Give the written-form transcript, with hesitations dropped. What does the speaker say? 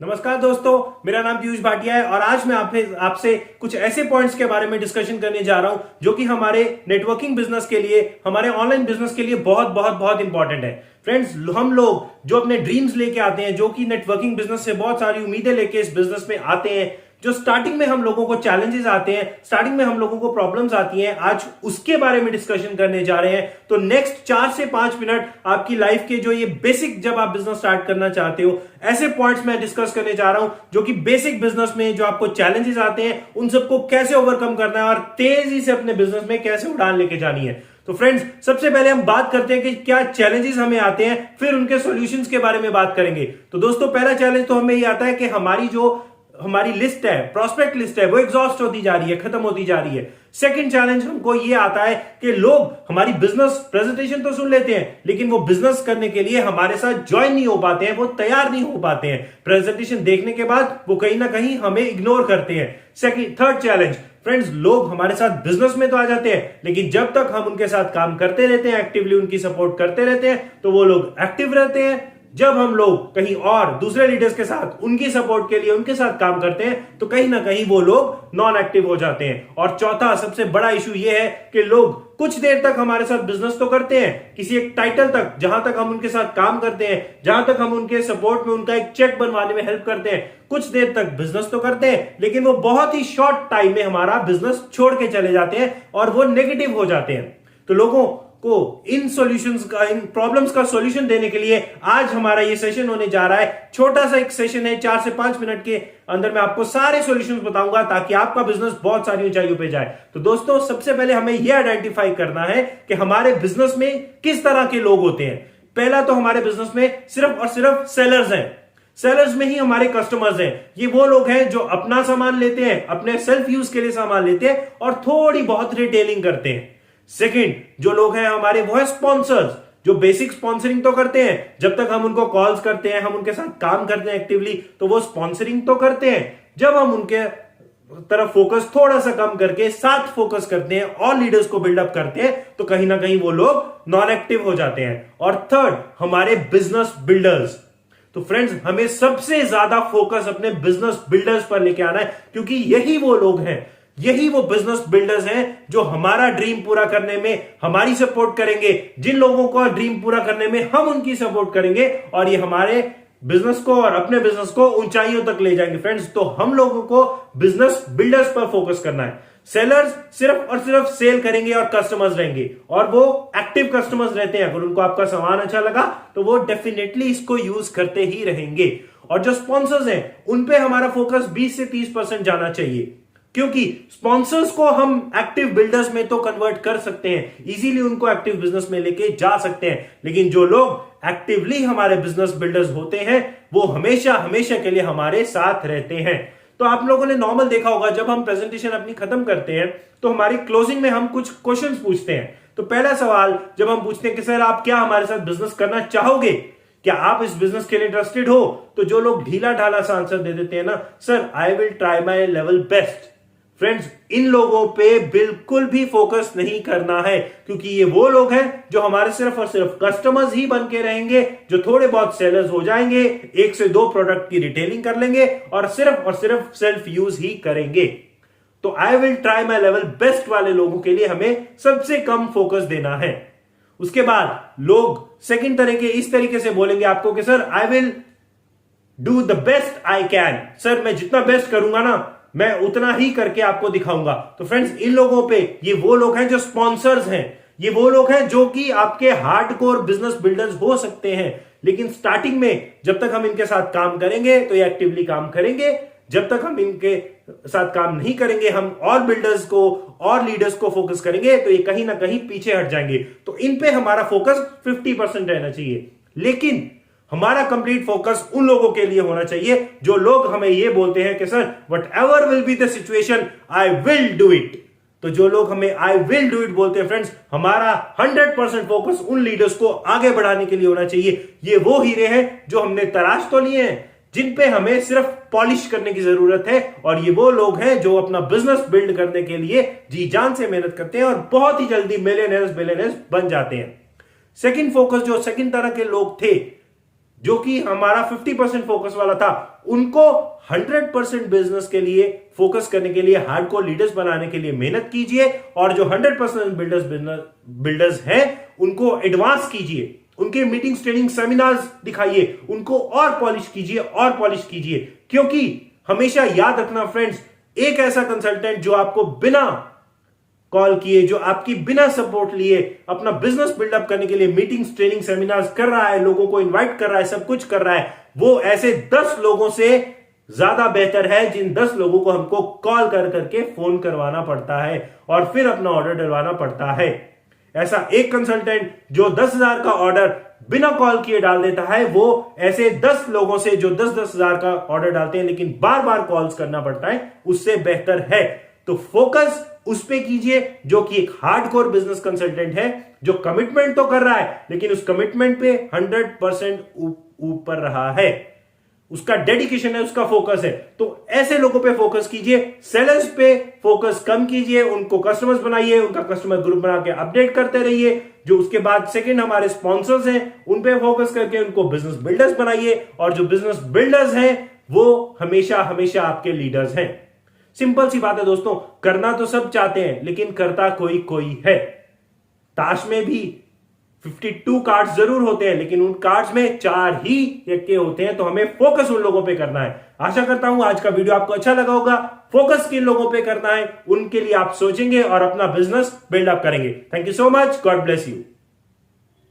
नमस्कार दोस्तों, मेरा नाम पीयूष भाटिया है और आज मैं आपसे कुछ ऐसे पॉइंट्स के बारे में डिस्कशन करने जा रहा हूं जो कि हमारे नेटवर्किंग बिजनेस के लिए, हमारे ऑनलाइन बिजनेस के लिए बहुत बहुत बहुत इंपॉर्टेंट है। फ्रेंड्स, हम लोग जो अपने ड्रीम्स लेके आते हैं, जो कि नेटवर्किंग बिजनेस से बहुत सारी उम्मीदें लेके इस बिजनेस में आते हैं, जो स्टार्टिंग में हम लोगों को चैलेंजेस आते हैं, स्टार्टिंग में हम लोगों को प्रॉब्लम्स आती हैं, आज उसके बारे में डिस्कशन करने जा रहे हैं। तो नेक्स्ट 4 से 5 मिनट आपकी लाइफ के जो ये बेसिक, जब आप बिजनेस स्टार्ट करना चाहते हो, ऐसे पॉइंट्स मैं डिस्कस करने जा रहा हूं जो कि बेसिक बिजनेस में जो आपको चैलेंजेस आते हैं उन सबको कैसे ओवरकम करना है और तेजी से अपने बिजनेस में कैसे उड़ान लेके जानी है। तो फ्रेंड्स, सबसे पहले हम बात करते हैं कि क्या चैलेंजेस हमें आते हैं, फिर उनके सॉल्यूशंस के बारे में बात करेंगे। तो दोस्तों, पहला चैलेंज तो हमें ये आता है कि हमारी लिस्ट है, प्रोस्पेक्ट लिस्ट है, वो एग्जॉस्ट होती जा रही है, खत्म होती जा रही है। सेकंड चैलेंज हमको ये आता है कि लोग हमारी बिजनेस प्रेजेंटेशन तो सुन लेते हैं, लेकिन वो बिजनेस करने के लिए हमारे साथ ज्वाइन नहीं हो पाते हैं, वो तैयार नहीं हो पाते हैं। प्रेजेंटेशन देखने के बाद वो कहीं ना कहीं हमें इग्नोर करते हैं। थर्ड चैलेंज, फ्रेंड्स, लोग हमारे साथ बिजनेस में तो आ जाते हैं, लेकिन जब तक हम उनके साथ काम करते रहते हैं, एक्टिवली उनकी सपोर्ट करते रहते हैं, तो वो लोग एक्टिव रहते हैं। जब हम लोग कहीं और दूसरे लीडर्स के साथ उनकी सपोर्ट के लिए उनके साथ काम करते हैं, तो कहीं ना कहीं वो लोग नॉन एक्टिव हो जाते हैं। और चौथा सबसे बड़ा इशू ये है कि लोग कुछ देर तक हमारे साथ बिजनेस तो करते हैं, किसी एक टाइटल तक, जहां तक हम उनके साथ काम करते हैं, जहां तक हम उनके सपोर्ट में उनका एक चेक बनवाने में हेल्प करते हैं, कुछ देर तक बिजनेस तो करते हैं, लेकिन वो बहुत ही शॉर्ट टाइम में हमारा बिजनेस छोड़ के चले जाते हैं और वो नेगेटिव हो जाते हैं। तो लोगों को इन सॉल्यूशंस का, इन प्रॉब्लम्स का सॉल्यूशन देने के लिए आज हमारा ये सेशन होने जा रहा है। छोटा सा एक सेशन है, 4 से 5 मिनट के अंदर मैं आपको सारे सॉल्यूशंस बताऊंगा ताकि आपका बिजनेस बहुत सारी ऊंचाइयों पे जाए। तो दोस्तों, सबसे पहले हमें यह आइडेंटिफाई करना है कि हमारे बिजनेस में किस तरह के लोग होते हैं। पहला तो हमारे बिजनेस में सिर्फ और सिर्फ सेलर्स हैं। सेलर्स में ही हमारे कस्टमर्स हैं। ये वो लोग हैं जो अपना सामान लेते हैं, अपने सेल्फ यूज के लिए सामान लेते हैं और थोड़ी बहुत रिटेलिंग करते हैं। सेकंड जो लोग हैं हमारे, वो है स्पॉन्सर्स, जो बेसिक स्पॉन्सरिंग तो करते हैं। जब तक हम उनको कॉल्स करते हैं, हम उनके साथ काम करते हैं एक्टिवली, तो वो स्पॉन्सरिंग तो करते हैं। जब हम उनके तरफ फोकस थोड़ा सा कम करके साथ फोकस करते हैं और लीडर्स को बिल्डअप करते हैं, तो कहीं ना कहीं वो लोग नॉन एक्टिव हो जाते हैं। और थर्ड हमारे बिजनेस बिल्डर्स। तो फ्रेंड्स, हमें सबसे ज्यादा फोकस अपने बिजनेस बिल्डर्स पर लेके आना है, क्योंकि यही वो लोग हैं, यही वो बिजनेस बिल्डर्स हैं जो हमारा ड्रीम पूरा करने में हमारी सपोर्ट करेंगे, जिन लोगों को ड्रीम पूरा करने में हम उनकी सपोर्ट करेंगे और ये हमारे बिजनेस को और अपने बिजनेस को ऊंचाइयों तक ले जाएंगे। फ्रेंड्स, तो हम लोगों को बिजनेस बिल्डर्स पर फोकस करना है। सेलर्स सिर्फ और सिर्फ सेल करेंगे और कस्टमर्स रहेंगे, और वो एक्टिव कस्टमर्स रहते हैं। अगर उनको आपका सामान अच्छा लगा तो वो डेफिनेटली इसको यूज करते ही रहेंगे। और जो स्पॉन्सर्स हैं उन पे हमारा फोकस 20 से 30% जाना चाहिए, क्योंकि स्पॉन्सर्स को हम एक्टिव बिल्डर्स में तो कन्वर्ट कर सकते हैं, इजीली उनको एक्टिव बिजनेस में लेके जा सकते हैं, लेकिन जो लोग एक्टिवली हमारे बिजनेस बिल्डर्स होते हैं वो हमेशा हमेशा के लिए हमारे साथ रहते हैं। तो आप लोगों ने नॉर्मल देखा होगा, जब हम प्रेजेंटेशन अपनी खत्म करते हैं तो हमारी क्लोजिंग में हम कुछ क्वेश्चंस पूछते हैं। तो पहला सवाल जब हम पूछते हैं कि सर आप क्या हमारे साथ बिजनेस करना चाहोगे, क्या आप इस बिजनेस के लिए इंटरेस्टेड हो, तो जो लोग ढीला ढाला सा आंसर दे देते हैं ना, sir I will try my level best. Friends, इन लोगों पे बिल्कुल भी फोकस नहीं करना है, क्योंकि ये वो लोग हैं जो हमारे सिर्फ और सिर्फ कस्टमर्स ही बन के रहेंगे, जो थोड़े बहुत सेलर्स हो जाएंगे, 1 से 2 प्रोडक्ट की रिटेलिंग कर लेंगे और सिर्फ सेल्फ यूज ही करेंगे। तो आई will try my level best वाले लोगों के लिए हमें सबसे कम फोकस देना है। उसके बाद लोग सेकंड तरह के इस तरीके से बोलेंगे आपको कि sir I will do the best I can. Sir मैं जितना बेस्ट करूंगा ना, मैं उतना ही करके आपको दिखाऊंगा। तो फ्रेंड्स, इन लोगों पे, ये वो लोग हैं जो स्पॉन्सर्स हैं, ये वो लोग हैं जो कि आपके हार्डकोर बिजनेस बिल्डर्स हो सकते हैं, लेकिन स्टार्टिंग में जब तक हम इनके साथ काम करेंगे तो ये एक्टिवली काम करेंगे। जब तक हम इनके साथ काम नहीं करेंगे, हम और बिल्डर्स को और लीडर्स को फोकस करेंगे, तो ये कहीं ना कहीं पीछे हट जाएंगे। तो इन पे हमारा फोकस 50% रहना चाहिए, लेकिन हमारा कंप्लीट फोकस उन लोगों के लिए होना चाहिए जो लोग हमें ये बोलते हैं कि sir what ever will be the situation I will do it. तो जो लोग हमें आई विल डू इट बोलते हैं, फ्रेंड्स, हमारा 100% फोकस उन लीडर्स को आगे बढ़ाने के लिए होना चाहिए। ये वो हीरे हैं जो हमने तराश तो लिए हैं, जिन पे हमें सिर्फ पॉलिश करने की जरूरत है, और ये वो लोग हैं जो अपना बिजनेस बिल्ड करने के लिए जी जान से मेहनत करते हैं और बहुत ही जल्दी मिलियनेयर्स बन जाते हैं। सेकंड फोकस, जो सेकंड तरह के लोग थे, जो कि हमारा 50% फोकस वाला था, उनको 100% बिजनेस के लिए फोकस करने के लिए, हार्डकोर लीडर्स बनाने के लिए मेहनत कीजिए, और जो 100% बिल्डर्स हैं उनको एडवांस कीजिए, उनके मीटिंग्स, ट्रेनिंग, सेमिनार्स दिखाइए, उनको और पॉलिश कीजिए और पॉलिश कीजिए। क्योंकि हमेशा याद रखना फ्रेंड्स, एक ऐसा कंसल्टेंट जो आपको बिना कॉल किए, जो आपकी बिना सपोर्ट लिए अपना बिजनेस बिल्डअप करने के लिए मीटिंग्स, ट्रेनिंग, सेमिनार्स कर रहा है, लोगों को इनवाइट कर रहा है, सब कुछ कर रहा है, वो ऐसे 10 लोगों से ज्यादा बेहतर है जिन 10 लोगों को हमको कॉल कर करके फोन करवाना पड़ता है और फिर अपना ऑर्डर डलवाना पड़ता है। ऐसा एक कंसल्टेंट जो 10,000 का ऑर्डर बिना कॉल किए डाल देता है, वो ऐसे 10 लोगों से जो 10-10 हजार का ऑर्डर डालते हैं लेकिन बार बार कॉल्स करना पड़ता है, उससे बेहतर है। तो फोकस उस पे कीजिए जो कि एक हार्डकोर बिजनेस कंसल्टेंट है, जो कमिटमेंट तो कर रहा है लेकिन उस कमिटमेंट पे 100% ऊपर रहा है, उसका डेडिकेशन है, उसका फोकस है। तो ऐसे लोगों पे फोकस कीजिए, सेलर्स पे फोकस कम कीजिए, उनको कस्टमर्स बनाइए, उनका कस्टमर ग्रुप बना के अपडेट करते रहिए। जो उसके बाद सेकंड हमारे स्पॉन्सर्स हैं उन पे फोकस करके उनको बिजनेस बिल्डर्स बनाइए, और जो बिजनेस बिल्डर्स हैं वो हमेशा हमेशा आपके लीडर्स हैं। सिंपल सी बात है दोस्तों, करना तो सब चाहते हैं लेकिन करता कोई कोई है। ताश में भी 52 कार्ड्स जरूर होते हैं लेकिन उन कार्ड्स में 4 ही यक्के होते हैं, तो हमें फोकस उन लोगों पे करना है। आशा करता हूं आज का वीडियो आपको अच्छा लगा होगा। फोकस किन लोगों पे करना है उनके लिए आप सोचेंगे और अपना बिजनेस बिल्डअप करेंगे। Thank you so much, God bless you.